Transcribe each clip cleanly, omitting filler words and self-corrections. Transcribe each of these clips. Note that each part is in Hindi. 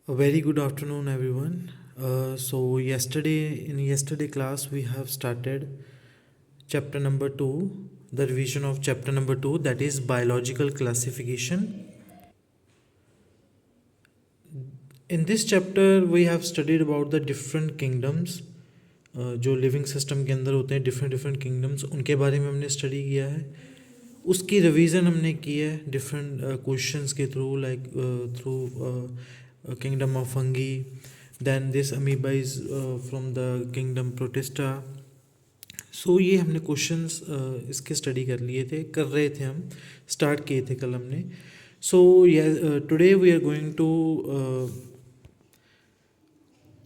A very good afternoon, everyone. In yesterday class, we have started chapter number two, the revision of chapter number two, that is biological classification. In this chapter, we have studied about the different kingdoms, जो लिविंग सिस्टम के अंदर होते हैं, डिफरेंट डिफरेंट किंगडम्स, उनके बारे में हमने स्टडी किया है. उसकी रिवीजन हमने की है डिफरेंट क्वेश्चंस के through, like through kingdom of fungi. Then this amoeba is from the kingdom protista. So ये हमने क्वेश्चंस इसके स्टडी कर लिए थे, कर रहे थे, हम स्टार्ट किए थे कल हमने. So today we are going to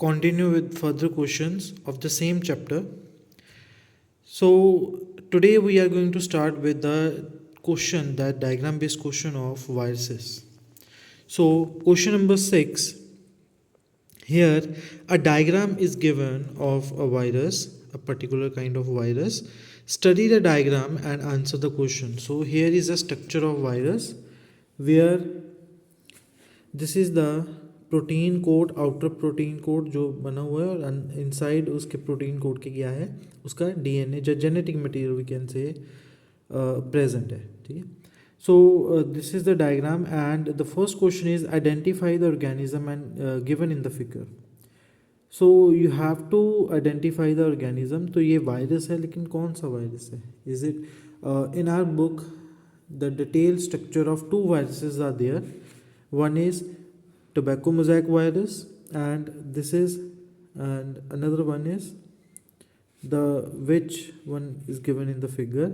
continue with further questions of the same chapter. So today we are going to start with the question, that diagram based question of viruses. So question number 6. Here a diagram is given of a virus, a particular kind of virus. Study the diagram and answer the question. So here is a structure of virus where this is the protein code, outer protein code जो बना हुआ है, और इनसाइड उसके प्रोटीन कोड के क्या है, उसका डीएनए, जो genetic material we can say present है. ठीक है. So this is the diagram and the first question is identify the organism and given in the figure. So you have to identify the organism. तो ये वायरस है, लेकिन कौन सा वायरस है? Is it in our book the detail structure of two viruses are there. One is tobacco mosaic virus, and this is, and another one is the, which one is given in the figure.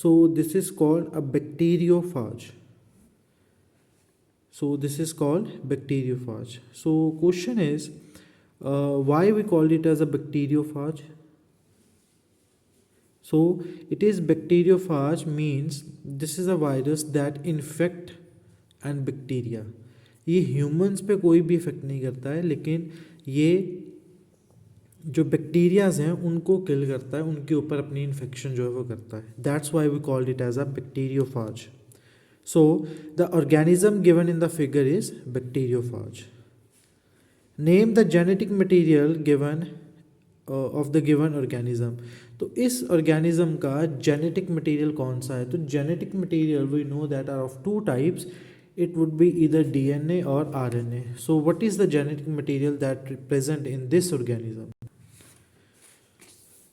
So this is called a bacteriophage. So this is called bacteriophage. So question is, why we call it as a bacteriophage? So it is bacteriophage means this is a virus that infect and bacteria. ये ह्यूमंस पे कोई भी इफेक्ट नहीं करता है, लेकिन ये जो बैक्टीरियाज हैं उनको किल करता है, उनके ऊपर अपनी इन्फेक्शन जो है वो करता है. That's why we called it as a bacteriophage. So the organism given in the figure is bacteriophage. Name the genetic material given of the given organism. तो इस ऑर्गेनिज्म का जेनेटिक मटेरियल कौन सा है? तो genetic material we know that are of two types. It would be either DNA or RNA. So what is the genetic material that present in this organism?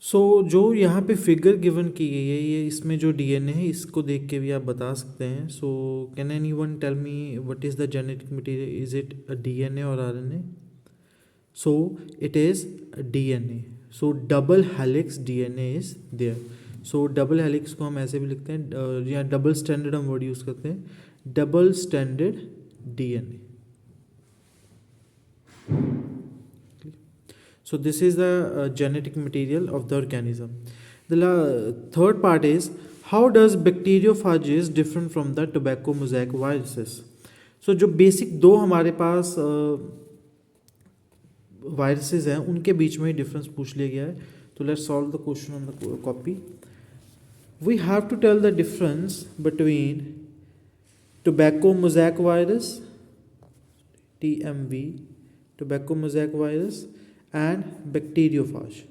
So जो यहाँ पे फिगर गिवन की गई है, ये इसमें जो DNA है इसको देख के भी आप बता सकते हैं. So can anyone tell me what is the genetic material? Is it a DNA or RNA? So it is a DNA. So double helix DNA is there. So double helix को हम ऐसे भी लिखते हैं, या डबल स्टैंडर्ड हम वर्ड यूज़ करते हैं, double stranded DNA. So this is the genetic material of the organism. The third part is, how does bacteriophages different from the tobacco mosaic viruses? So जो basic दो हमारे पास viruses हैं, उनके बीच में डिफरेंस पूछ लिया गया है. तो let's solve the question on the copy. We have to tell the difference between tobacco mosaic virus, TMV, tobacco mosaic virus, and bacteriophage.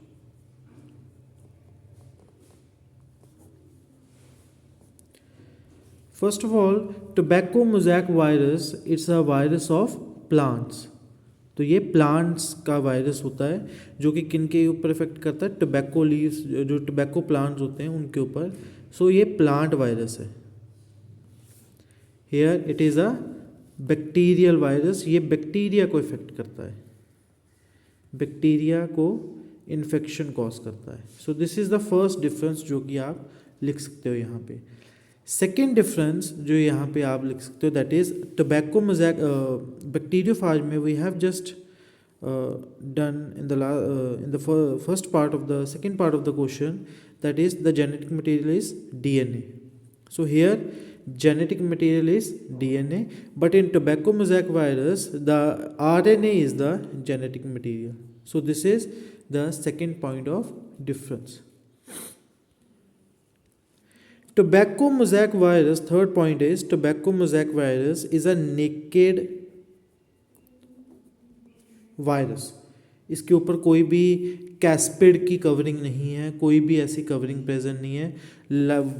First of all, tobacco mosaic virus, it's a virus of plants. तो ये प्लांट्स का वायरस होता है, जो कि किन के ऊपर इफेक्ट करता है? टोबैको लीव्स, जो टोबैको प्लांट्स होते हैं उनके ऊपर. सो ये प्लांट वायरस है. Here it is a bacterial virus. ये बैक्टीरिया को इफेक्ट करता है, बैक्टीरिया को इन्फेक्शन कॉज करता है. So this is the first difference जो कि आप लिख सकते हो यहाँ पे. सेकेंड डिफरेंस जो यहाँ पे आप लिख सकते हो, that is tobacco mosaic bacteriophage में we have just done in the first part of the second part of the question, that is the genetic material is DNA. So here genetic material is DNA, but in tobacco mosaic virus the RNA is the genetic material. So this is the second point of difference. Tobacco mosaic virus, third point is tobacco mosaic virus is a naked virus, इसके ऊपर कोई भी कैस्पिड की कवरिंग नहीं है, कोई भी ऐसी कवरिंग प्रेजेंट नहीं है,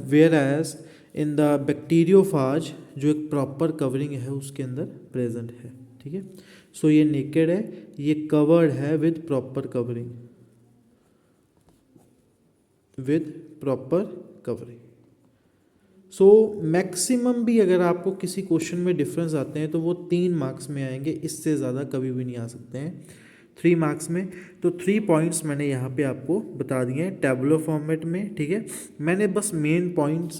whereas in the bacteriophage जो एक प्रॉपर कवरिंग है उसके अंदर प्रेजेंट है। ठीक है, सो ये नेकेड है, ये कवर्ड है with proper covering, with proper covering. So maximum भी अगर आपको किसी क्वेश्चन में डिफरेंस आते हैं तो वो 3 मार्क्स में आएंगे, इससे ज़्यादा कभी भी नहीं आ सकते हैं 3 मार्क्स में। तो 3 पॉइंट्स मैंने यहाँ पे आपको बता दिए हैं टैबुलर फॉर्मेट में। ठीक है, मैंने बस मेन पॉइंट्स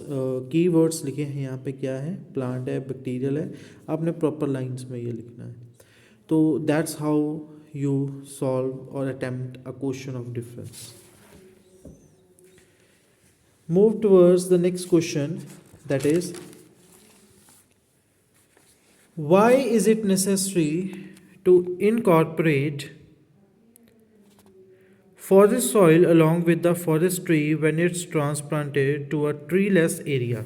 कीवर्ड्स लिखे हैं यहाँ पे, क्या है, प्लांट है, बैक्टीरियल है, आपने प्रॉपर लाइन्स में ये लिखना है। तो दैट्स हाउ यू सॉल्व और attempt a question of difference. Move towards the next question, that is, why is it necessary to incorporate forest soil along with the forest tree when it's transplanted to a treeless area?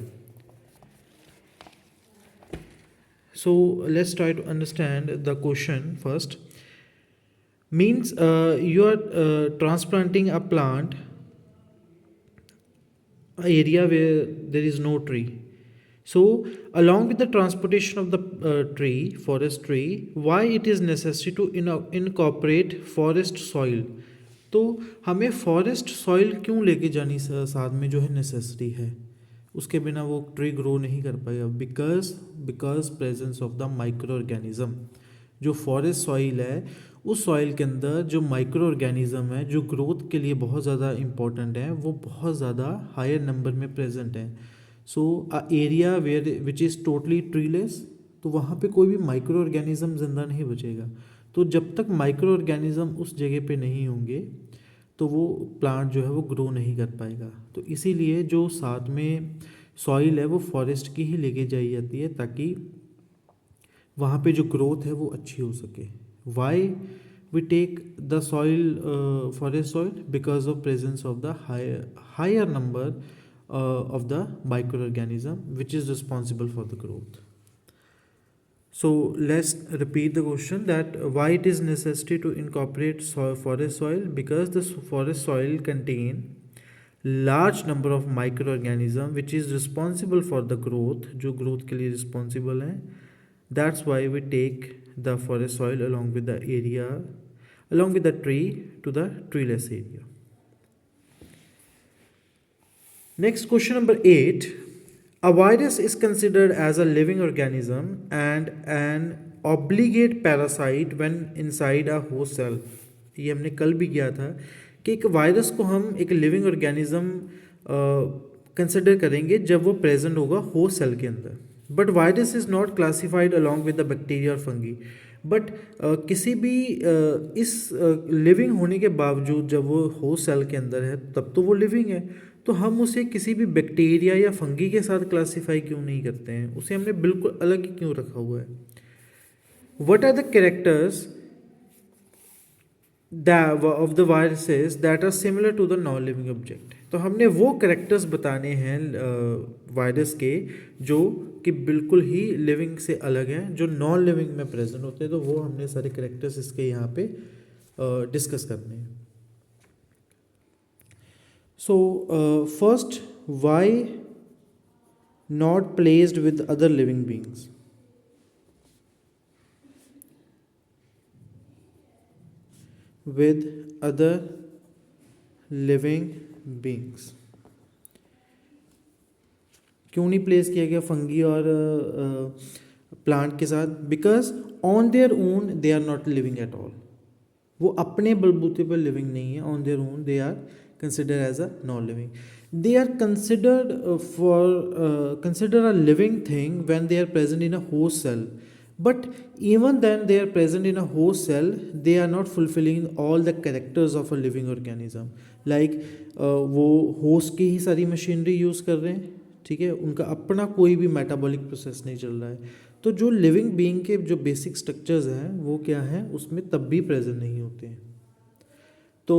So let's try to understand the question first. Means you are transplanting a plant area where there is no tree. So along with the transportation of the tree, forest tree, why it is necessary to incorporate forest soil? तो हमें फॉरेस्ट सॉइल क्यों लेके जानी साथ में जो है नेसेसरी है, उसके बिना वो ट्री ग्रो नहीं कर पाएगा। Because presence of the micro organism, जो फॉरेस्ट सॉइल है उस सॉइल के अंदर जो माइक्रो ऑर्गेनिज्म है जो ग्रोथ के लिए बहुत ज़्यादा इंपॉर्टेंट है, वो बहुत ज़्यादा हायर नंबर में प्रेजेंट है। So a area where which is totally treeless, तो वहाँ पे कोई भी माइक्रो ऑर्गेनिज्म जिंदा नहीं बचेगा। तो जब तक माइक्रो ऑर्गेनिज्म उस जगह पे नहीं होंगे तो वो प्लांट जो है वो ग्रो नहीं कर पाएगा। तो इसीलिए जो साथ में सॉइल है वो फॉरेस्ट की ही लेके जाई जाती है, ताकि वहाँ पे जो ग्रोथ है वो अच्छी हो सके। Why we take the soil forest soil? Because of presence of the higher number of the microorganism which is responsible for the growth. So let's repeat the question, that why it is necessary to incorporate forest soil? Because the forest soil contain large number of microorganism which is responsible for the growth, जो growth के लिए responsible हैं। That's why we take the forest soil along with the area, along with the tree to the treeless area. Next, question number 8. A virus is considered as a living organism and an obligate parasite when inside a host cell. ये हमने कल भी किया था कि एक वायरस को हम एक लिविंग ऑर्गेनिज्म कंसिडर करेंगे जब वो प्रेजेंट होगा होस्ट सेल के अंदर। But virus is not classified along with the bacteria और फंगी। बट किसी भी इस लिविंग होने के बावजूद जब वो होस्ट सेल के अंदर है तब तो वो लिविंग है, तो हम उसे किसी भी बैक्टीरिया या फंगी के साथ क्लासीफाई क्यों नहीं करते हैं, उसे हमने बिल्कुल अलग ही क्यों रखा हुआ है। What are the characters of the viruses that are similar to the non living object? तो हमने वो कैरेक्टर्स बताने हैं वायरस के जो कि बिल्कुल ही लिविंग से अलग हैं, जो नॉन लिविंग में प्रेजेंट होते हैं। तो वो हमने सारे कैरेक्टर्स इसके यहाँ पे डिस्कस करने हैं। So first, why not placed with other living beings? With other living beings, क्यों नहीं प्लेस किया गया फंगी और प्लांट के साथ? Because on their own they are not living at all. वो अपने बलबूते पर लिविंग नहीं है। On their own they are considered as a non-living. They are considered consider a living thing when they are present in a host cell. But even then they are present in a host cell, they are not fulfilling all the characters of a living organism. Like वो host की ही सारी मशीनरी यूज़ कर रहे हैं, ठीक है, उनका अपना कोई भी मेटाबॉलिक प्रोसेस नहीं चल रहा है। तो जो लिविंग बीइंग के जो बेसिक स्ट्रक्चर्स हैं वो क्या हैं, उसमें तब भी प्रेजेंट नहीं होते हैं। तो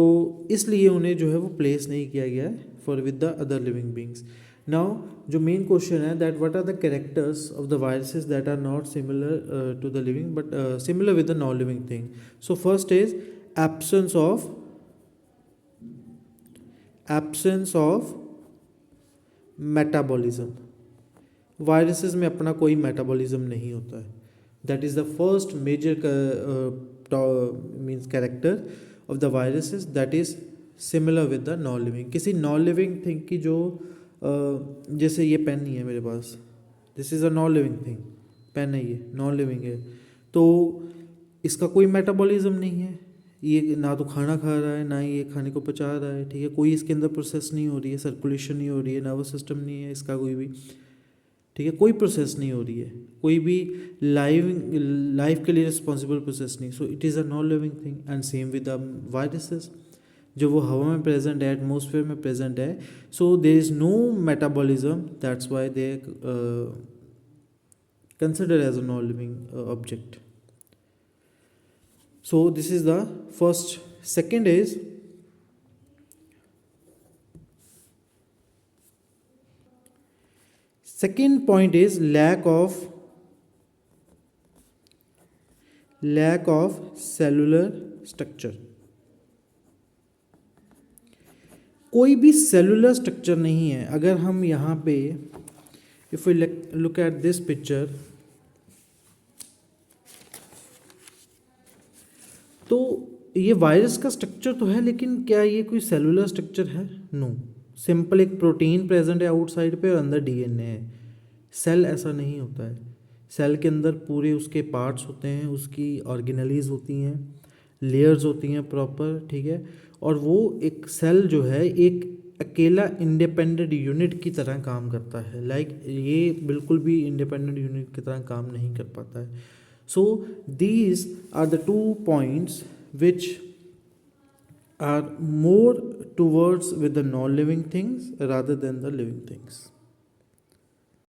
इसलिए उन्हें जो है वो प्लेस नहीं किया गया है for with the other living beings. Now जो मेन क्वेश्चन है that what are the characters of the viruses that are not similar to the living but similar with the non living thing. So first is absence of metabolism. Viruses में अपना कोई मेटाबॉलिज्म नहीं होता है. That is the first major means character of the viruses that is similar with the non living. किसी नॉन लिविंग थिंग की जो जैसे ये पेन नहीं है मेरे पास, this is a non living thing. Pen है, ये नॉन लिविंग है, तो इसका कोई मेटाबॉलिज्म नहीं है. ये ना तो खाना खा रहा है, ना ये खाने को पचा रहा है, ठीक है. कोई इसके अंदर प्रोसेस नहीं हो रही है, सर्कुलेशन नहीं हो रही है, नर्वस सिस्टम नहीं है इसका कोई भी, ठीक है. कोई प्रोसेस नहीं हो रही है, कोई भी लाइफ के लिए रिस्पॉन्सिबल प्रोसेस नहीं. So it is a non living thing. And same with the viruses, जो वो हवा में प्रेजेंट है, एटमोसफेयर में प्रेजेंट है. So there is no metabolism, that's why they consider as a non living object. So this is the first. Second is second point is lack of cellular structure. कोई भी सेलुलर स्ट्रक्चर नहीं है. अगर हम यहाँ पे if we look at this picture, तो ये वायरस का स्ट्रक्चर तो है, लेकिन क्या ये कोई सेलुलर स्ट्रक्चर है? नो. सिंपल एक प्रोटीन प्रेजेंट है आउटसाइड पे और अंदर डीएनए है. सेल ऐसा नहीं होता है. सेल के अंदर पूरे उसके पार्ट्स होते हैं, उसकी ऑर्गेनेलीज होती हैं, लेयर्स होती हैं प्रॉपर, ठीक है. और वो एक सेल जो है एक अकेला इंडिपेंडेंट यूनिट की तरह काम करता है. ये बिल्कुल भी इंडिपेंडेंट यूनिट की तरह काम नहीं कर पाता है. So these are the 2 points which are more towards with the non-living things rather than the living things.